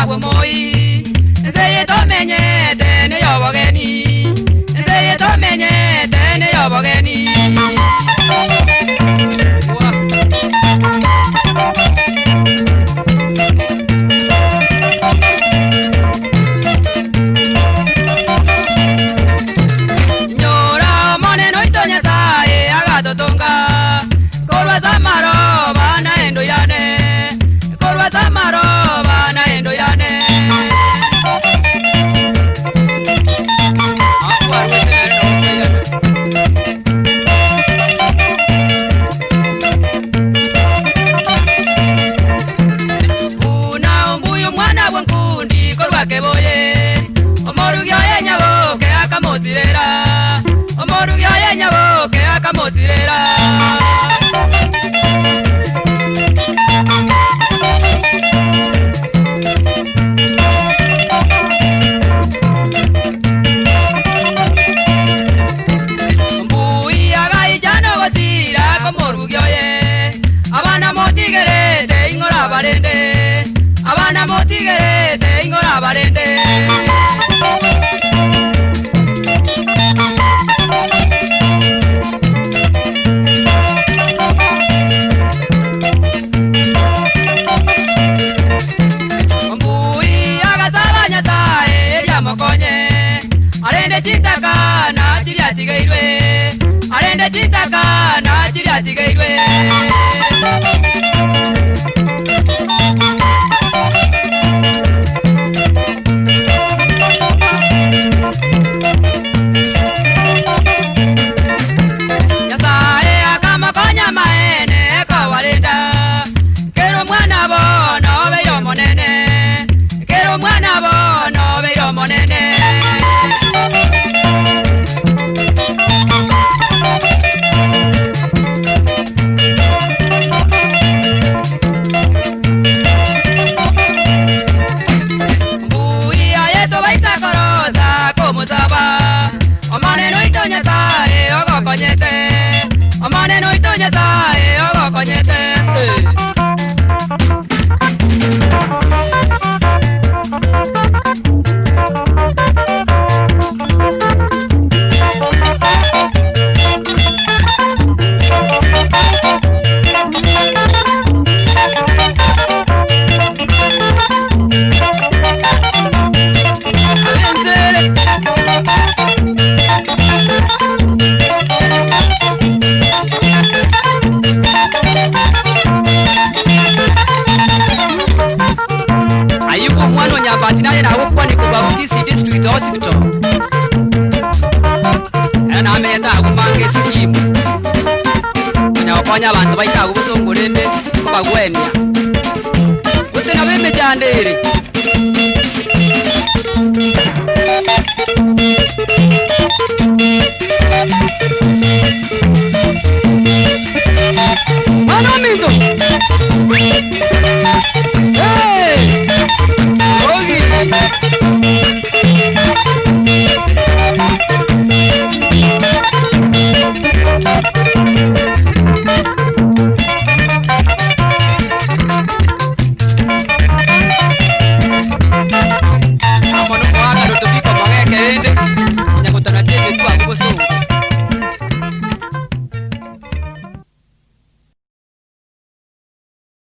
nawe moi nseye tomenye tene yobogeni nseye tomenye tene yobogeni nyora mone noitonya sae agatotonga korwa samaro bana endo yane korwa samaro bana endo yane akwa wete no pega una umbuyu mwana wankundi korwa keboye omorugyo yenyabo ke akamosirera omorugyo yenyabo ke akamosirera abana motigerete ingora barende mbui agasabanya tae eria mokonye arende chitaka na chiriatigeirwe arende chitaka na chiriatigeirwe omane no itonya tae ogokonyete omane no itonya tae ogokonyete mwana nyabati na huko ni Kubakisi District Hospital ana ameta akumange sikimu anya wapanya abantu baita kubusongorende kubagwenya utena beme cyandere